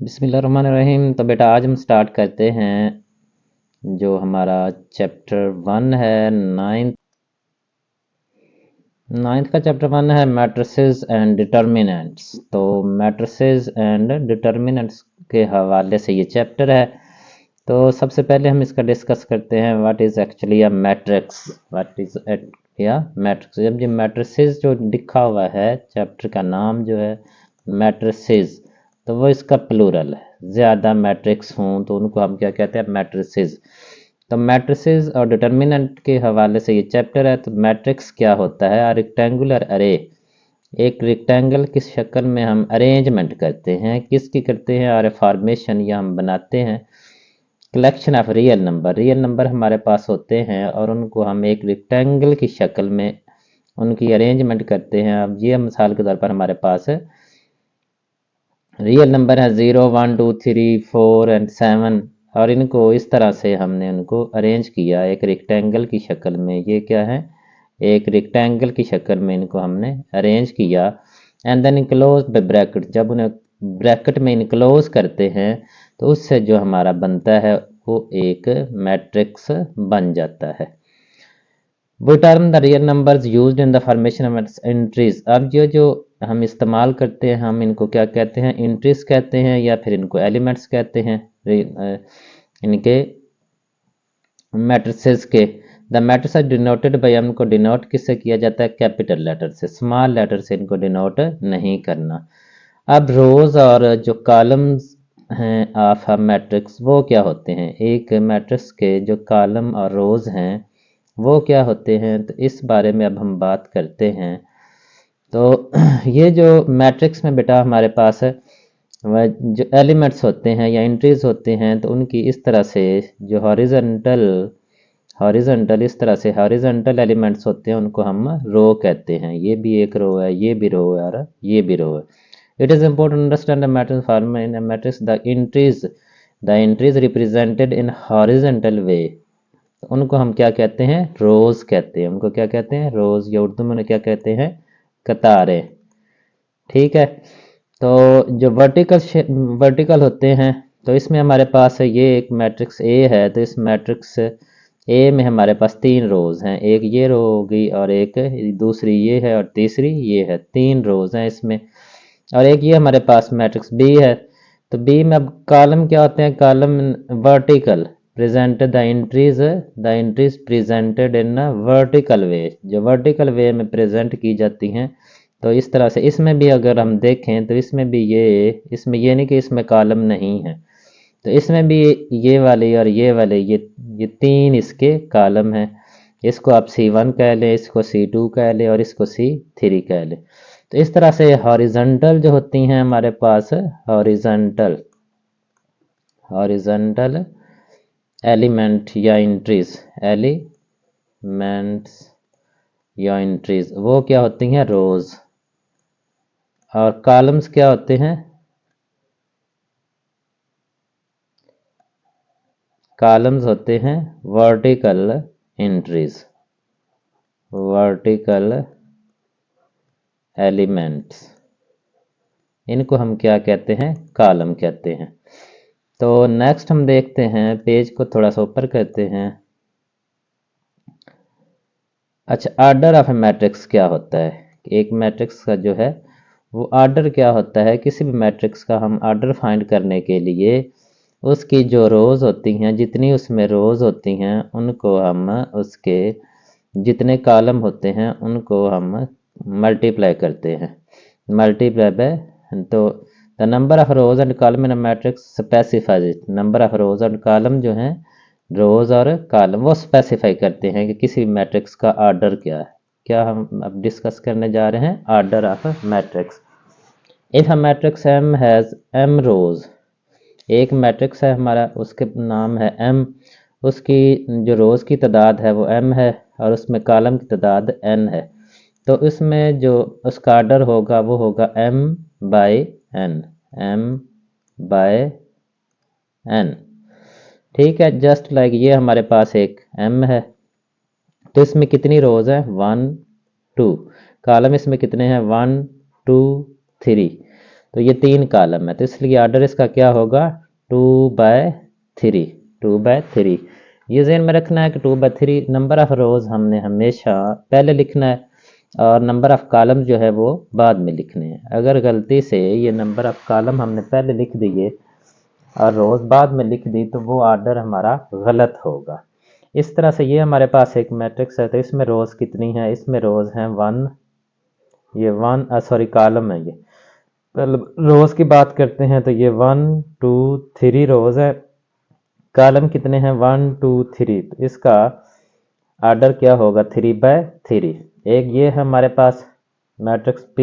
बिस्मिल्लाहिर्रहमानिर्रहीम। तो बेटा आज हम स्टार्ट करते हैं जो हमारा चैप्टर 1 है नाइन्थ का चैप्टर 1 है मैट्रिसेस एंड डिटर्मिनेंट्स। तो मैट्रिसेस एंड डिटर्मिनेंट्स के हवाले से ये चैप्टर है। तो सबसे पहले हम इसका डिस्कस करते हैं what is actually a matrix. What is या मैट्रिक्स। जब ये मैट्रिसेस जो लिखा हुआ है चैप्टर का नाम जो है मैट्रिसेस, तो वो इसका प्लूरल है। ज़्यादा मैट्रिक्स हों तो उनको हम क्या कहते हैं, मैट्रिसेस। तो मैट्रिसेस और डिटर्मिनेंट के हवाले से ये चैप्टर है। तो मैट्रिक्स क्या होता है? रेक्टेंगुलर अरे, एक रेक्टेंगल की शक्ल में हम अरेंजमेंट करते हैं। किसकी करते हैं? आर फॉर्मेशन या हम बनाते हैं collection of real number. Real number हमारे पास होते हैं और उनको हम एक रेक्टेंगल की शक्ल में उनकी अरेंजमेंट करते हैं। अब ये मिसाल के तौर पर हमारे पास रियल नंबर है 0 1 2 3 4 एंड 7, और इनको इस तरह से हमने उनको अरेंज किया एक रेक्टेंगल की शक्ल में। ये क्या है? एक रेक्टेंगल की शक्ल में इनको हमने अरेंज किया। And then enclose by bracket. जब उन्हें ब्रैकेट में इनक्लोज करते हैं तो उससे जो हमारा बनता है वो एक मैट्रिक्स बन जाता है। वो term the real numbers used in the formation of entries. अब ये जो हम इस्तेमाल करते हैं हम इनको क्या कहते हैं? एंट्रीज कहते हैं या फिर इनको एलिमेंट्स कहते हैं इनके मैट्रिसेस के। The matrix are denoted by, इनको डिनोट किससे किया जाता है? कैपिटल लेटर से। स्मॉल लेटर से इनको डिनोट नहीं करना। अब रोज और जो कॉलम्स हैं ऑफ अ मैट्रिक्स वो क्या होते हैं? एक मैट्रिक्स के जो कॉलम और रोज हैं वो क्या होते हैं? तो इस बारे में अब हम बात करते हैं। तो ये जो मैट्रिक्स में बेटा हमारे पास है वह जो एलिमेंट्स होते हैं या एंट्रीज होते हैं तो उनकी इस तरह से जो हॉरिजॉन्टल हॉरिजॉन्टल इस तरह से हॉरिजॉन्टल एलिमेंट्स होते हैं उनको हम रो कहते हैं। ये भी एक रो है, ये भी रो है और ये भी रो है। It is important understand the matrix form in a matrix the entries represented in horizontal way. तो उनको हम क्या कहते हैं? रोज कहते हैं। उनको क्या कहते हैं? रोज, या उर्दू में उन्हें क्या कहते हैं? कतारें। ठीक है। तो जो वर्टिकल होते हैं तो इसमें हमारे पास है ये एक मैट्रिक्स ए है। तो इस मैट्रिक्स ए में हमारे पास 3 रोज हैं। एक ये रो होगी और एक दूसरी ये है और तीसरी ये है। 3 रोज हैं इसमें। और एक ये हमारे पास मैट्रिक्स बी है। तो बी में अब कॉलम क्या होते हैं? Column vertical present the entries presented in a vertical way, जो वर्टिकल वे में प्रेजेंट की जाती हैं। तो इस तरह से इसमें भी अगर हम देखें तो इसमें भी इसमें ये नहीं कि इसमें कॉलम नहीं है। तो इसमें भी ये वाले और ये वाले ये 3 इसके कॉलम हैं। इसको आप C1 कह लें, इसको C2 कह लें और इसको C3 कह लें। तो इस तरह से हॉरिजॉन्टल जो होती हैं हमारे पास हॉरिजॉन्टल एलिमेंट या एलिमेंट्स या एंट्रीज वो क्या होती हैं? रोज। और कॉलम्स क्या होते हैं? कॉलम्स होते हैं वर्टिकल एंट्रीज, वर्टिकल एलिमेंट्स। इनको हम क्या कहते हैं? कॉलम कहते हैं। तो नेक्स्ट हम देखते हैं, पेज को थोड़ा सा ऊपर करते हैं। अच्छा, ऑर्डर ऑफ ए मैट्रिक्स क्या होता है? एक मैट्रिक्स का जो है वो ऑर्डर क्या होता है? किसी भी मैट्रिक्स का हम ऑर्डर फाइंड करने के लिए उसकी जो रोज़ होती हैं, जितनी उसमें रोज़ होती हैं उनको हम उसके जितने कॉलम होते हैं उनको हम मल्टीप्लाई करते हैं। मल्टीप्लाई बाय, तो the number of rose and column in a matrix specifies it. Number of rose and column जो हैं, रोज और कॉलम वो स्पेसिफाई करते हैं कि किसी मैट्रिक्स का ऑर्डर क्या है। क्या हम अब डिस्कस करने जा रहे हैं? Order of matrix. If a matrix M has M rows, एक मैट्रिक्स है हमारा, उसके नाम है एम, उसकी जो रोज़ की तादाद है वो एम है और उसमें कॉलम की तादाद एन है। तो इसमें जो उसका ऑर्डर होगा वो होगा M by N, M by N. ठीक है। जस्ट लाइक ये हमारे पास एक एम है तो इसमें कितनी रोज़ हैं? 1 2। कॉलम इसमें कितने हैं? 1 2 3। तो ये 3 कॉलम है, तो इसलिए आर्डर इसका क्या होगा 2/3, 2/3। ये ज़हन में रखना है कि 2/3 नंबर ऑफ़ रोज़ हमने हमेशा पहले लिखना है और नंबर ऑफ़ कॉलम जो है वो बाद में लिखने हैं। अगर गलती से ये नंबर ऑफ़ कॉलम हमने पहले लिख दिए और रोज़ बाद में लिख दी तो वो आर्डर हमारा गलत होगा। इस तरह से ये हमारे पास एक मैट्रिक्स है, तो इसमें रोज़ कितनी है, इसमें रोज़ हैं 1, ये 1 सॉरी कॉलम है ये। पहले रोज़ की बात करते हैं तो ये 1 2 3 रोज़ है, कॉलम कितने हैं 1 2 3, तो इसका आर्डर क्या होगा 3/3। एक ये है हमारे पास मैट्रिक्स P,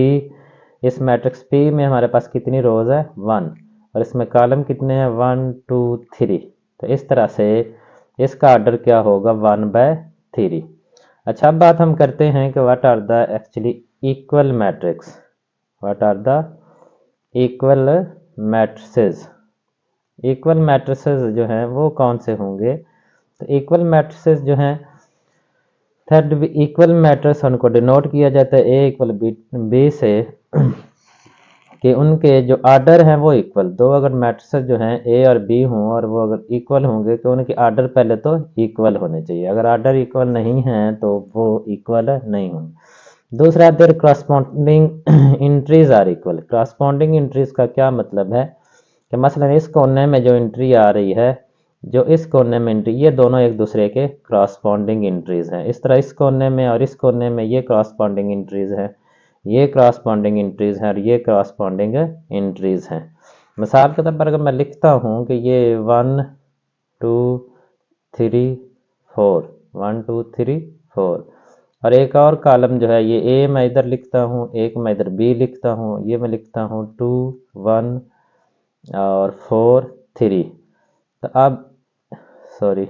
इस मैट्रिक्स P में हमारे पास कितनी रोज़ है 1 और इसमें कॉलम कितने हैं 1 2 3, तो इस तरह से इसका आर्डर क्या होगा 1/3। अच्छा, अब बात हम करते हैं कि what are the actually equal matrix, what are the equal matrices. Equal matrices जो हैं वो कौन से होंगे, तो इक्वल मैट्रिसेस जो हैं थर्ड इक्वल मैट्रिक्स उनको डिनोट किया जाता है ए इक्वल बी से कि उनके जो आर्डर हैं वो इक्वल, दो अगर मैट्रिसेस जो हैं ए और बी हों और वो अगर इक्वल होंगे तो उनके आर्डर पहले तो इक्वल होने चाहिए, अगर आर्डर इक्वल नहीं है तो वो इक्वल नहीं होंगे। दूसरा, their corresponding entries are equal. Corresponding entries का क्या मतलब है कि मसलन इस कोने में जो एंट्री आ रही है, जो इस कोने में एंट्री, ये दोनों एक दूसरे के क्रॉसपॉन्डिंग एंट्रीज हैं। इस तरह इस कोने में और इस कोने में ये क्रॉसपॉन्डिंग एंट्रीज हैं, ये क्रॉसपॉन्डिंग एंट्रीज हैं और ये क्रॉसपॉन्डिंग एंट्रीज हैं। मिसाल के तौर पर अगर मैं लिखता हूँ कि ये 1 2 3 4, 1 2 3 4, और एक और कॉलम जो है ये ए मैं इधर लिखता हूँ, एक मैं इधर बी लिखता हूँ, ये मैं लिखता हूँ 2 1 और 4 3। तो अब सॉरी,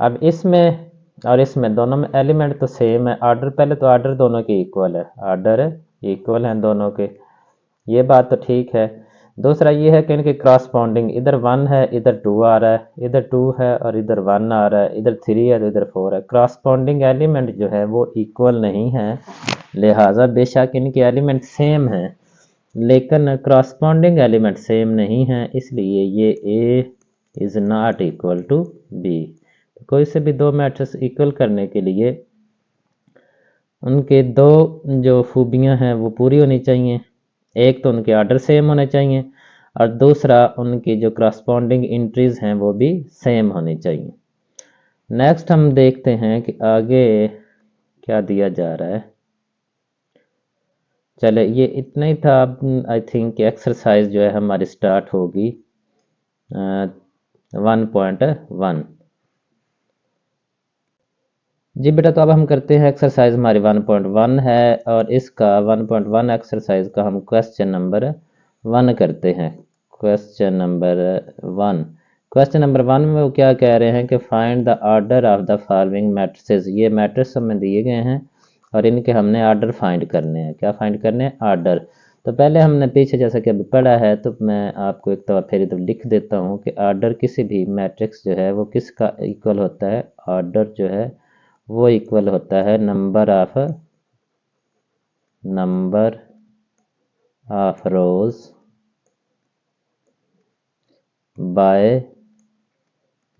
अब इसमें और इसमें दोनों में एलिमेंट तो सेम है, आर्डर पहले तो आर्डर दोनों के इक्वल है, आर्डर इक्वल हैं दोनों के, ये बात तो ठीक है। दूसरा ये है कि इनके क्रॉसपॉन्डिंग, इधर 1 है इधर 2 आ रहा है, इधर 2 है और इधर 1 आ रहा है, इधर 3 है तो इधर 4 है। क्रॉसपॉन्डिंग एलिमेंट जो है वो इक्वल नहीं है, लिहाजा बेशक इनके एलिमेंट सेम हैं लेकिन क्रॉसपॉन्डिंग एलिमेंट सेम नहीं है, इसलिए ये A is not equal to B। कोई से भी दो मैट्रिक्स इक्वल करने के लिए उनके दो जो खूबियां हैं वो पूरी होनी चाहिए, एक तो उनके आर्डर सेम होने चाहिए और दूसरा उनकी जो क्रॉसपॉन्डिंग इंट्रीज हैं वो भी सेम होनी चाहिए। नेक्स्ट हम देखते हैं कि आगे क्या दिया जा रहा है। चले ये इतना ही था। अब आई थिंक एक्सरसाइज जो है हमारी स्टार्ट होगी 1.1। जी बेटा, तो अब हम करते हैं एक्सरसाइज हमारी 1.1 है और इसका 1.1 एक्सरसाइज का हम क्वेश्चन नंबर 1 करते हैं। क्वेश्चन नंबर 1, क्वेश्चन नंबर 1 में वो क्या कह रहे हैं कि find the order of the following matrices. ये मैट्रिक्स हमें दिए गए हैं और इनके हमने आर्डर फाइंड करने हैं। क्या फाइंड करने हैं? आर्डर। तो पहले हमने पीछे जैसा कि अभी पढ़ा है तो मैं आपको एक दफ़ा फिर इधर लिख देता हूँ कि आर्डर किसी भी मैट्रिक्स जो है वो किसका इक्वल होता है। आर्डर जो है वो इक्वल होता है number of rose by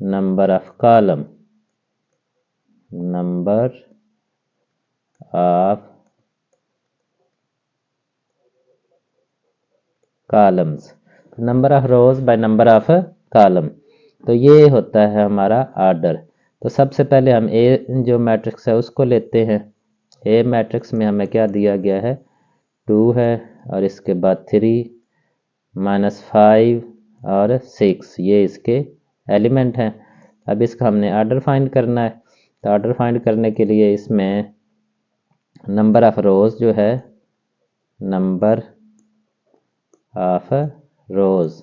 number of column, number of columns, number of rose by number of column. तो ये होता है हमारा आर्डर। तो सबसे पहले हम ए जो मैट्रिक्स है उसको लेते हैं। ए मैट्रिक्स में हमें क्या दिया गया है 2 है और इसके बाद 3 -5 और 6, ये इसके एलिमेंट हैं। अब इसका हमने आर्डर फाइंड करना है। तो आर्डर फाइंड करने के लिए इसमें नंबर ऑफ रोज जो है, नंबर ऑफ रोज,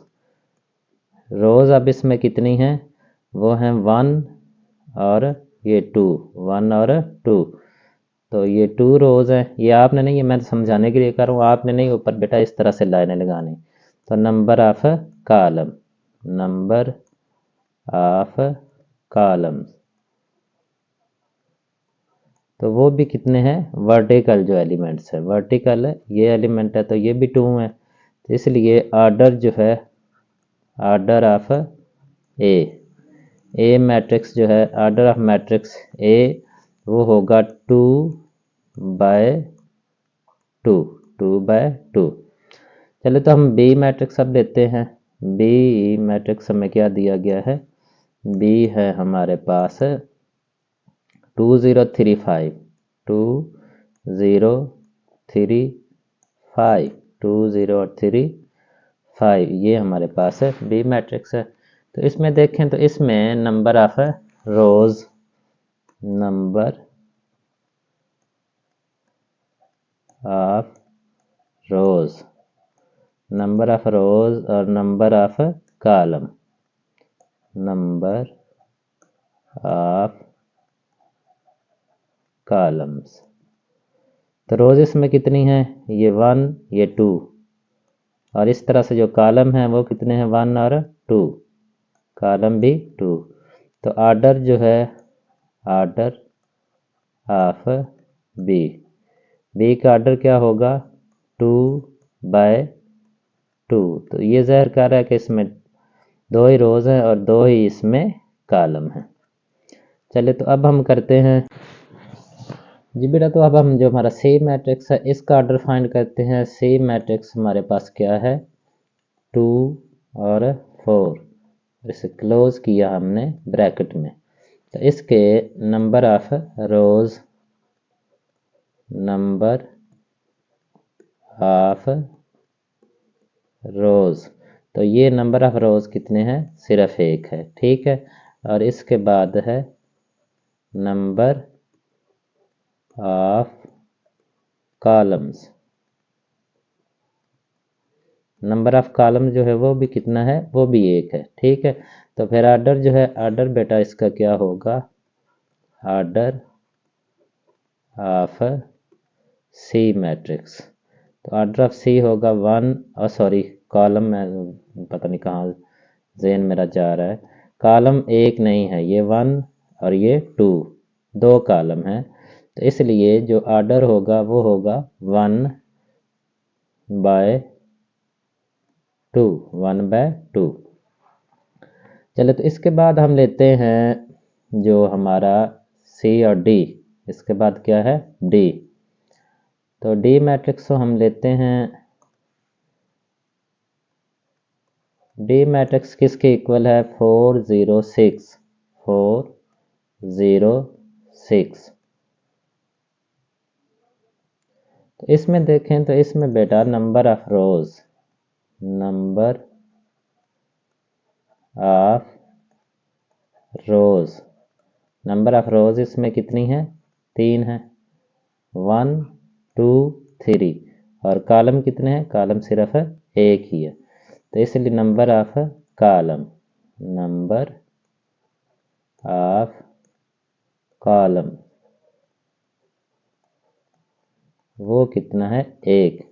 रोज अब इसमें कितनी हैं, वो हैं 1 और ये 2, 1 और 2। तो ये 2 रोज हैं, ये आपने नहीं, ये मैं समझाने के लिए कर रहा हूँ, आपने नहीं ऊपर बेटा इस तरह से लाइनें लगानी। तो number of column, number of columns, तो वो भी कितने हैं, वर्टिकल जो एलिमेंट्स है, वर्टिकल है ये एलिमेंट है तो ये भी 2 है। तो इसलिए आर्डर जो है, आर्डर ऑफ ए मैट्रिक्स जो है, आर्डर ऑफ मैट्रिक्स ए वो होगा 2/2, 2/2। चलो तो हम बी मैट्रिक्स अब लेते हैं। बी मैट्रिक्स हमें क्या दिया गया है, बी है हमारे पास 2035, 2035, 2035 ये हमारे पास है बी मैट्रिक्स है। तो इसमें देखें तो इसमें number of rows, number of rows, number of rows और number of column, number of columns. तो रोज इसमें कितनी है, ये 1 ये 2, और इस तरह से जो कॉलम है वो कितने हैं, 1 और 2, कॉलम भी 2। तो आर्डर जो है, आर्डर ऑफ बी, बी का आर्डर क्या होगा, 2/2। तो ये ज़ाहिर कर रहा है कि इसमें 2 ही रोज हैं और 2 ही इसमें कॉलम हैं। चलिए तो अब हम करते हैं जी बेटा, तो अब हम जो हमारा सी मैट्रिक्स है इसका ऑर्डर फाइंड करते हैं। सी मैट्रिक्स हमारे पास क्या है, 2 और 4, इसे क्लोज किया हमने ब्रैकेट में। तो इसके number of rows, number of रोज, तो ये नंबर ऑफ रोज कितने हैं, सिर्फ 1 है, ठीक है। और इसके बाद है number of columns, number of column जो है वो भी कितना है, वो भी 1 है, ठीक है। तो फिर आर्डर जो है, आर्डर बेटा इसका क्या होगा, आर्डर ऑफ सी मैट्रिक्स। तो आर्डर ऑफ सी होगा 1, और सॉरी कॉलम में पता नहीं कहाँ ज़हन मेरा जा रहा है, कॉलम 1 नहीं है, ये 1 और ये 2, 2 कॉलम है। तो इसलिए जो आर्डर होगा वो होगा 1/2, 1/2। चलो तो इसके बाद हम लेते हैं जो हमारा सी और डी, इसके बाद क्या है, डी। तो डी मैट्रिक्स को हम लेते हैं, डी मैट्रिक्स किसके इक्वल है, 406, 406। तो इसमें देखें तो इसमें बेटा number of rows, number of rows, number of रोज इसमें कितनी है, 3 है, 1 2 3, और कॉलम कितने हैं, कॉलम सिर्फ 1 ही है। तो इसलिए number of column, number of column वो कितना है, 1।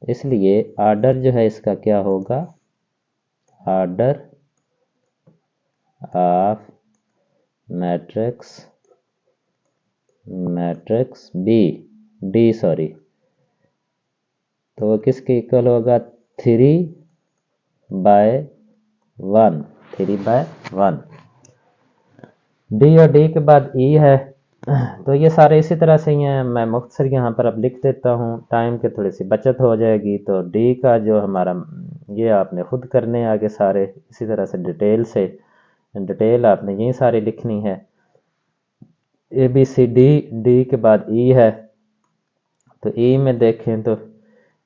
इसलिए आर्डर जो है इसका क्या होगा, order of matrix, matrix B, D sorry, तो वो किसके इक्वल होगा, 3/1, 3/1। डी और डी के बाद ई है। तो ये सारे इसी तरह से ही हैं, मैं मुख्तसर यहाँ पर अब लिख देता हूँ, टाइम की थोड़ी सी बचत हो जाएगी। तो डी का जो हमारा, ये आपने खुद करने आगे सारे इसी तरह से डिटेल आपने यही सारी लिखनी है। A B C D, D के बाद ई है। तो ई में देखें तो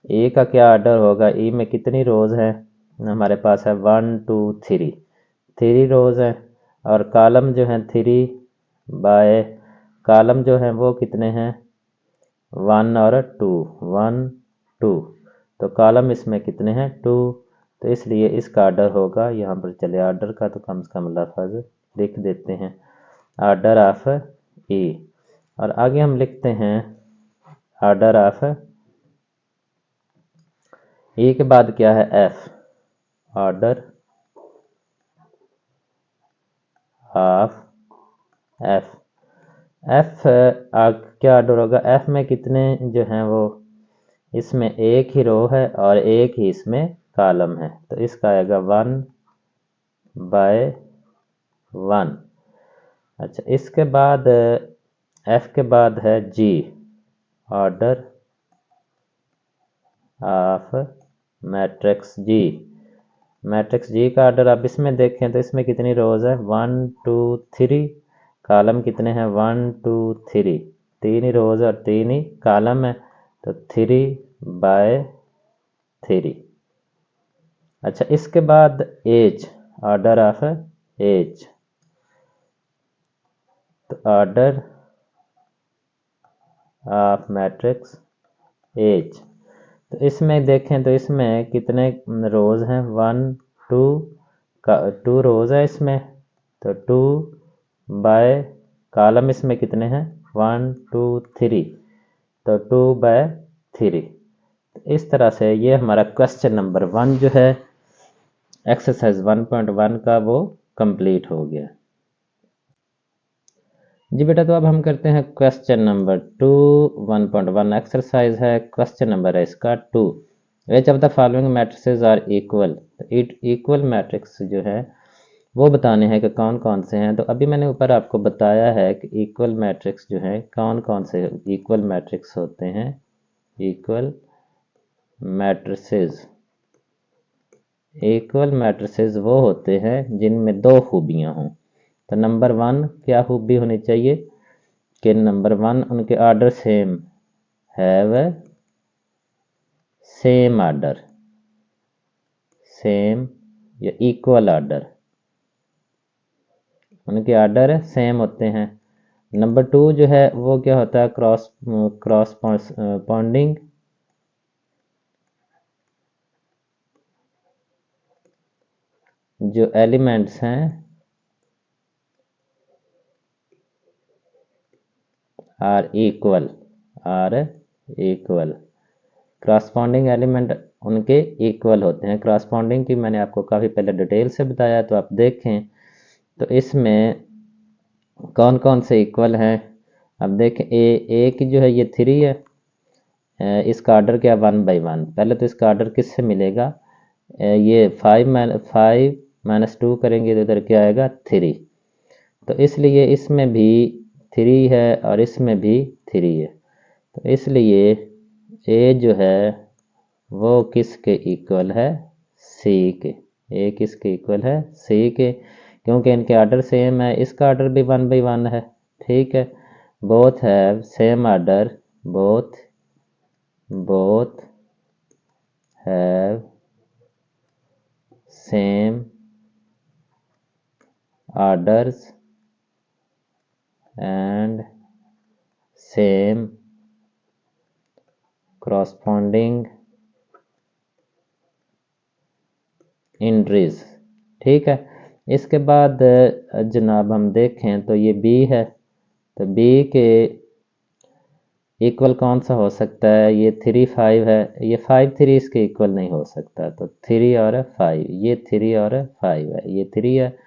ए का क्या ऑर्डर होगा, ई में कितनी रोज हैं, हमारे पास है 1 2 3, 3 रोज हैं, और कॉलम जो हैं 3 कॉलम जो हैं वो कितने हैं, 1 और 2, 1 2। तो कॉलम इसमें कितने हैं, 2। तो इसलिए इसका ऑर्डर होगा, यहाँ पर चले ऑर्डर का तो कम से कम लफ्ज़ लिख देते हैं, ऑर्डर ऑफ ई। और आगे हम लिखते हैं ऑर्डर ऑफ ई के बाद क्या है, F, order of F. F क्या ऑर्डर होगा, एफ में कितने जो हैं वो, इसमें एक ही रो है और एक ही इसमें कॉलम है, तो इसका आएगा 1/1। अच्छा, इसके बाद एफ के बाद है G, order of matrix G. Matrix G का ऑर्डर आप इसमें देखें तो इसमें कितनी रोज है, 1 2 3, कॉलम कितने हैं, 1 2 3, तीन ही रोज और तीन ही कॉलम है, तो 3/3। अच्छा, इसके बाद एज, ऑर्डर ऑफ एज, तो ऑर्डर ऑफ मैट्रिक्स एज, तो इसमें देखें तो इसमें कितने रोज हैं, 1 2 2 रोज है इसमें, तो 2/, इसमें कितने हैं, 1 2 3, तो 2/3। इस तरह से ये हमारा क्वेश्चन नंबर 1 जो है एक्सरसाइज 1.1 का वो कंप्लीट हो गया। जी बेटा, तो अब हम करते हैं क्वेश्चन नंबर 2। 1.1 एक्सरसाइज है, क्वेश्चन नंबर है इसका 2। Which of the following matrices are equal, equal matrix जो है वो बताने हैं कि कौन कौन से हैं। तो अभी मैंने ऊपर आपको बताया है कि इक्वल मैट्रिक्स जो है कौन कौन से इक्वल मैट्रिक्स होते हैं। इक्वल मैट्रिसेस, इक्वल मैट्रिसेस वो होते हैं जिनमें दो खूबियां हों। तो नंबर 1 क्या खूबी होनी चाहिए कि नंबर 1 उनके order same, have same order, same या इक्वल ऑर्डर, उनके ऑर्डर सेम होते हैं। नंबर 2 जो है वो क्या होता है, क्रॉसपॉन्डिंग, जो एलिमेंट्स हैं are equal, are equal, corresponding element उनके इक्वल होते हैं। क्रॉसपॉन्डिंग की मैंने आपको काफ़ी पहले डिटेल से बताया, तो आप देखें तो इसमें कौन कौन से इक्वल हैं। अब देखें ए की जो है ये 3 है, इसका ऑर्डर क्या 1/1। पहले तो इसका ऑर्डर किससे मिलेगा, ये 5 - 2 करेंगे तो इधर क्या आएगा 3, तो इसलिए इसमें भी 3 है और इसमें भी 3 है, तो इसलिए ए जो है वो किसके इक्वल है, सी के। ए किसके इक्वल है, सी के, क्योंकि इनके ऑर्डर सेम है। इसका ऑर्डर भी 1/1 है, ठीक है। Both have same order, both have same orders and same corresponding entries, ठीक है। इसके बाद जनाब हम देखें तो ये बी है, तो बी के इक्वल कौन सा हो सकता है, ये 3 5 है, ये 5 3 इसके इक्वल नहीं हो सकता, तो 3 और 5, ये 3 और 5 है, ये 3 है,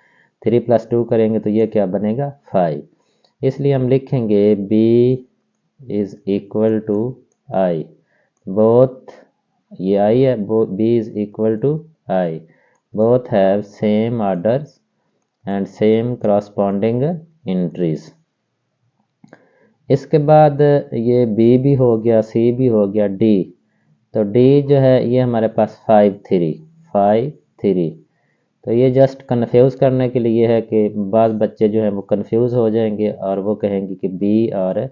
3 + 2 करेंगे तो ये क्या बनेगा 5, इसलिए हम लिखेंगे B is equal to I, both, ये आई है, B is equal to I, both have same orders and same corresponding entries. इसके बाद ये बी भी हो गया, सी भी हो गया, डी, तो डी जो है ये हमारे पास 5 3, तो ये जस्ट कन्फ्यूज़ करने के लिए है कि बाद बच्चे जो हैं वो कन्फ्यूज़ हो जाएंगे और वो कहेंगे कि बी और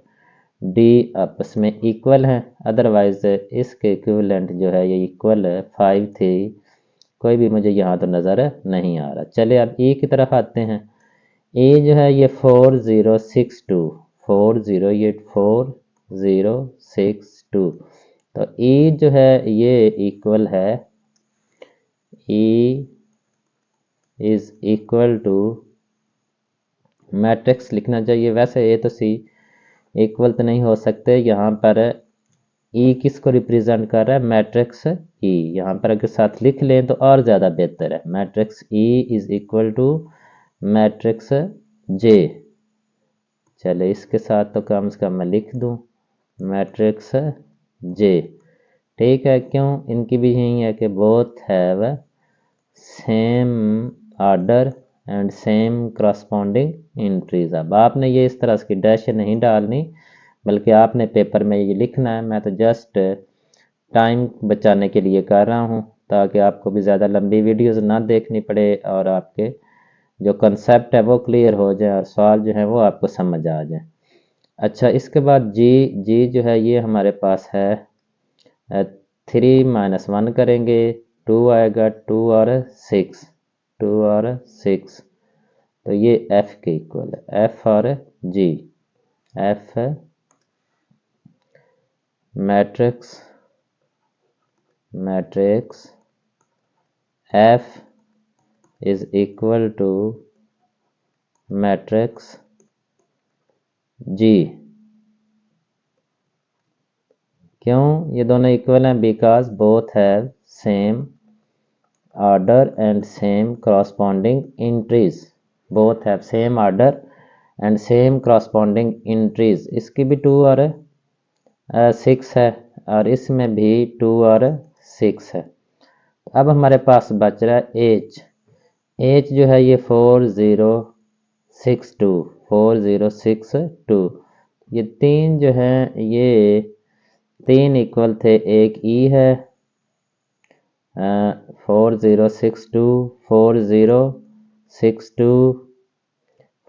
डी आपस में इक्वल हैं, अदरवाइज़ इसके इक्विवेलेंट जो है ये इक्वल है 5 3, कोई भी मुझे यहाँ तो नज़र नहीं आ रहा। चले अब ई की तरफ आते हैं। ई जो है ये 4062, 4062, तो ई जो है ये इक्वल है, E is equal to, matrix लिखना चाहिए, वैसे ए तो सी इक्वल तो नहीं हो सकते, यहाँ पर ई किसको रिप्रेजेंट कर रहा है, मैट्रिक्स ई, यहाँ पर अगर साथ लिख लें तो और ज़्यादा बेहतर है। Matrix E is equal to matrix J, चले इसके साथ तो कम से कम मैं लिख दूँ मैट्रिक्स जे। ठीक है, क्यों? इनकी भी यही है कि both have same order and same corresponding entries. अब आपने ये इस तरह की डैश नहीं डालनी, बल्कि आपने पेपर में ये लिखना है। मैं तो जस्ट टाइम बचाने के लिए कर रहा हूँ, ताकि आपको भी ज़्यादा लंबी वीडियोस ना देखनी पड़े और आपके जो कंसेप्ट है वो क्लियर हो जाए और सवाल जो है वो आपको समझ आ जाए। अच्छा, इसके बाद जी जो है ये हमारे पास है 3 - 1 करेंगे, 2 आएगा, 2 और 6, 2 और 6, तो ये f के इक्वल है। f और g, f matrix f is equal to matrix g। क्यों ये दोनों इक्वल हैं? Because both have same order and same corresponding entries. Both have same order and same corresponding entries. इसकी भी 2 और 6 है और इसमें भी 2 और 6 है। अब हमारे पास बच रहा है एच जो है ये 4062 ये 3 जो है ये 3 इक्वल थे। एक ई है 4062 4062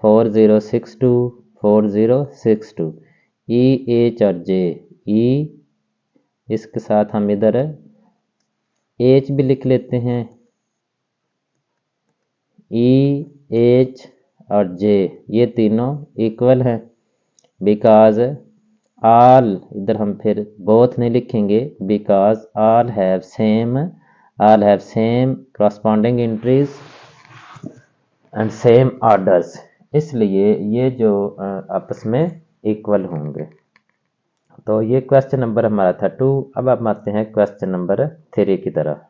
4062 4062 ई एच और जे। ई इसके साथ हम इधर एच भी लिख लेते हैं। ई एच और जे ये तीनों इक्वल हैं, बिकॉज ऑल, इधर हम फिर बोथ नहीं लिखेंगे, because all have same corresponding entries and same orders, इसलिए ये जो आपस में इक्वल होंगे। तो ये क्वेश्चन नंबर हमारा था 2। अब हम आते हैं क्वेश्चन नंबर 3 की तरफ।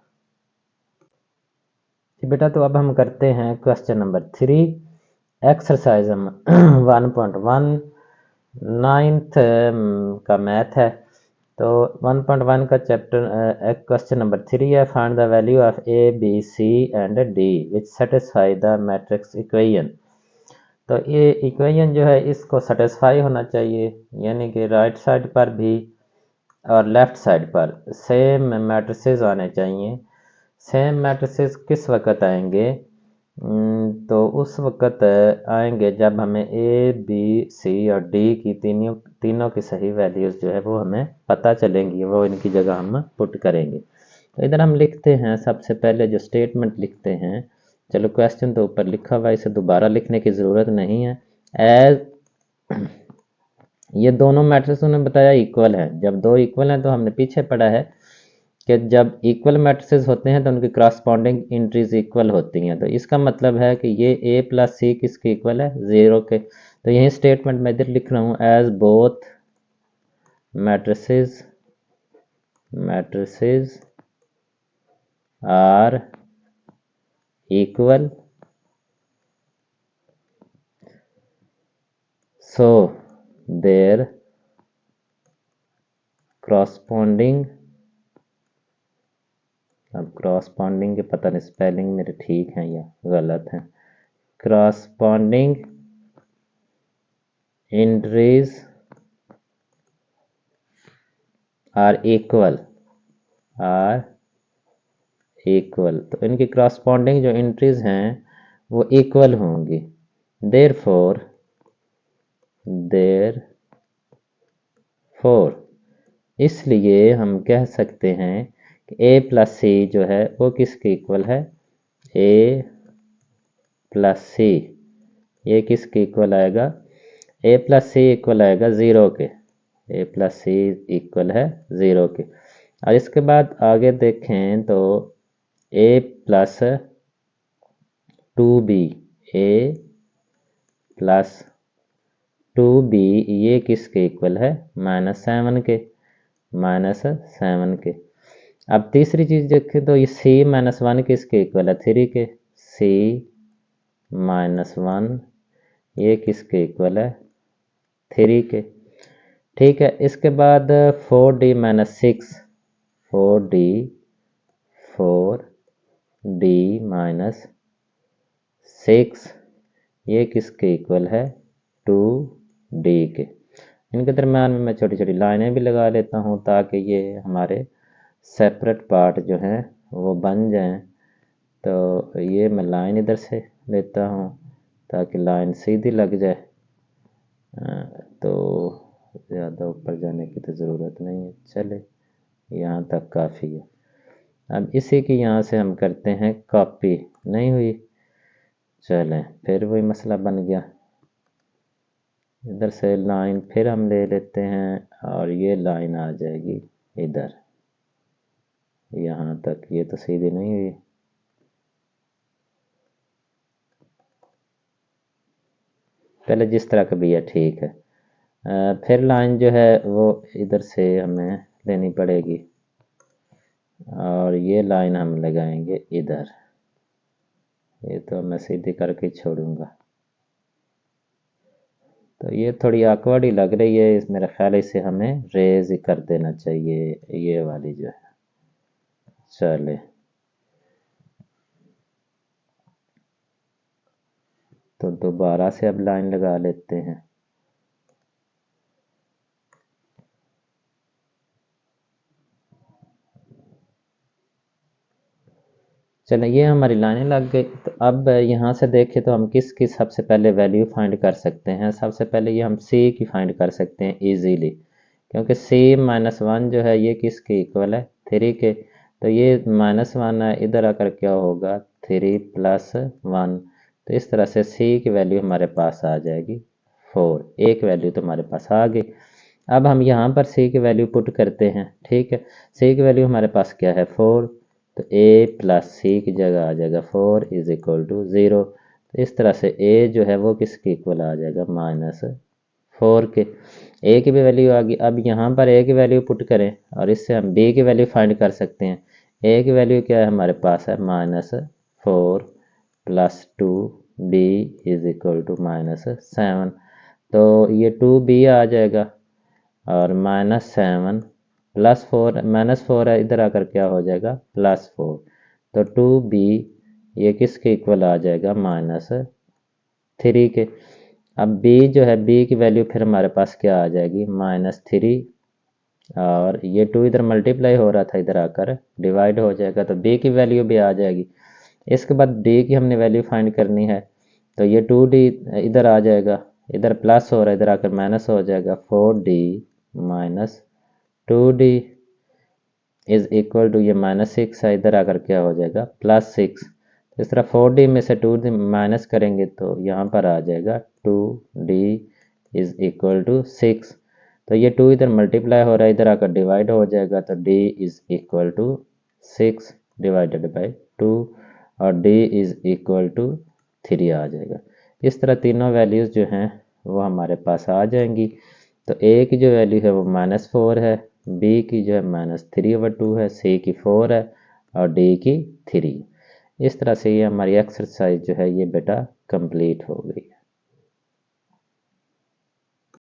बेटा तो अब हम करते हैं क्वेश्चन नंबर 3, एक्सरसाइज 1.1 9th का मैथ है। तो 1.1 का चैप्टर क्वेश्चन नंबर 3 है, find the value of A B C and D which satisfy the matrix equation. तो ये इक्वेशन जो है इसको सेटिस्फाई होना चाहिए, यानी कि राइट साइड पर भी और लेफ्ट साइड पर सेम मैट्रिसेस आने चाहिए। सेम मैट्रिसेस किस वक्त आएंगे? तो उस वक्त आएंगे जब हमें ए बी सी और डी की तीनों की सही वैल्यूज़ जो है वो हमें पता चलेंगी, वो इनकी जगह हम पुट करेंगे। तो इधर हम लिखते हैं, सबसे पहले जो स्टेटमेंट लिखते हैं, चलो क्वेश्चन तो ऊपर लिखा हुआ है, इसे दोबारा लिखने की ज़रूरत नहीं है। एज ये दोनों मैट्रिक्स उन्होंने बताया इक्वल है। जब दो इक्वल हैं तो हमने पीछे पढ़ा है कि जब इक्वल मैट्रिसेस होते हैं तो उनकी करस्पॉन्डिंग एंट्रीज इक्वल होती हैं। तो इसका मतलब है कि ये a प्लस सी किसके इक्वल है? 0 के। तो यही स्टेटमेंट मैं इधर लिख रहा हूँ, as both matrices are equal so their corresponding, अब करस्पॉन्डिंग के पता नहीं स्पेलिंग मेरे ठीक हैं या गलत हैं, करस्पॉन्डिंग एंट्रीज आर इक्वल तो इनकी करस्पॉन्डिंग जो एंट्रीज हैं वो इक्वल होंगी। देयरफॉर इसलिए हम कह सकते हैं कि a प्लस सी जो है वो किसके इक्वल है? a प्लस सी ये किसके इक्वल आएगा? a प्लस सी इक्वल आएगा 0 के। a प्लस सी इक्वल है 0 के। और इसके बाद आगे देखें तो a plus 2b, a plus 2b ये किसके इक्वल है? -7 के, -7 के। अब तीसरी चीज देखें तो ये c-1 किसके इक्वल है? 3 के। c-1 ये किसके इक्वल है? 3 के। ठीक है, इसके बाद 4D माइनस 6, 4D माइनस 6 ये किसके इक्वल है? 2D के। इनके दरम्यान में मैं छोटी छोटी लाइनें भी लगा लेता हूँ ताकि ये हमारे सेपरेट पार्ट जो हैं वो बन जाएं। तो ये मैं लाइन इधर से लेता हूँ ताकि लाइन सीधी लग जाए। तो ज़्यादा ऊपर जाने की तो ज़रूरत नहीं है, चले यहाँ तक काफ़ी है। अब इसी की यहाँ से हम करते हैं कॉपी। नहीं हुई, चलें फिर वही मसला बन गया। इधर से लाइन फिर हम ले लेते हैं और ये लाइन आ जाएगी इधर यहाँ तक। ये तो सीधी नहीं हुई, पहले जिस तरह का भी है ठीक है। फिर लाइन जो है वो इधर से हमें लेनी पड़ेगी और ये लाइन हम लगाएंगे इधर। ये तो मैं सीधी करके छोड़ूंगा। तो ये थोड़ी awkward ही लग रही है, इस मेरा ख्याल इसे हमें रेज ही कर देना चाहिए, ये वाली जो है। चले तो दोबारा से अब लाइन लगा लेते हैं। चलें ये हमारी लाइनें लग गई। तो अब यहाँ से देखें तो हम किसकी सबसे पहले वैल्यू फाइंड कर सकते हैं? सबसे पहले ये हम c की फाइंड कर सकते हैं इजीली, क्योंकि c माइनस 1 जो है ये किसके इक्वल है? 3 के। तो ये माइनस 1 है, इधर आकर क्या होगा? 3 प्लस 1। तो इस तरह से c की वैल्यू हमारे पास आ जाएगी 4। एक वैल्यू तो हमारे पास आ गई। अब हम यहाँ पर c की वैल्यू पुट करते हैं। ठीक है, c की वैल्यू हमारे पास क्या है? 4। तो a प्लस सी की जगह आ जाएगा 4 इज इक्वल टू 0। तो इस तरह से a जो है वो किसके इक्वल आ जाएगा? -4 के। a की भी वैल्यू आ गई। अब यहाँ पर a की वैल्यू पुट करें और इससे हम b की वैल्यू फाइंड कर सकते हैं। a की वैल्यू क्या है हमारे पास? है -4 plus 2b is equal to -7। तो ये 2b आ जाएगा और -7 +4 -4 है, इधर आकर क्या हो जाएगा? +4। तो 2b ये किसके इक्वल आ जाएगा? -3 के। अब b जो है, b की वैल्यू फिर हमारे पास क्या आ जाएगी? -3 और ये 2 इधर मल्टीप्लाई हो रहा था, इधर आकर डिवाइड हो जाएगा, तो b की वैल्यू भी आ जाएगी। इसके बाद d की हमने वैल्यू फाइंड करनी है। तो ये 2d इधर आ जाएगा, इधर प्लस हो रहा है, इधर आकर माइनस हो जाएगा। 4d minus 2d is equal to ये -6 है, इधर आकर क्या हो जाएगा? +6। इस तरह 4d में से 2d माइनस करेंगे तो यहाँ पर आ जाएगा 2d इज इक्वल टू 6। तो ये 2 इधर मल्टीप्लाई हो रहा है, इधर आकर डिवाइड हो जाएगा, तो d is equal to 6 divided by 2 और d इज इक्वल टू 3 आ जाएगा। इस तरह तीनों वैल्यूज़ जो हैं वो हमारे पास आ जाएंगी। तो a की जो वैल्यू है वो -4 है, b की जो है -3/2 है, c की 4 है और d की 3। इस तरह से ये हमारी एक्सरसाइज जो है ये बेटा कंप्लीट हो गई है।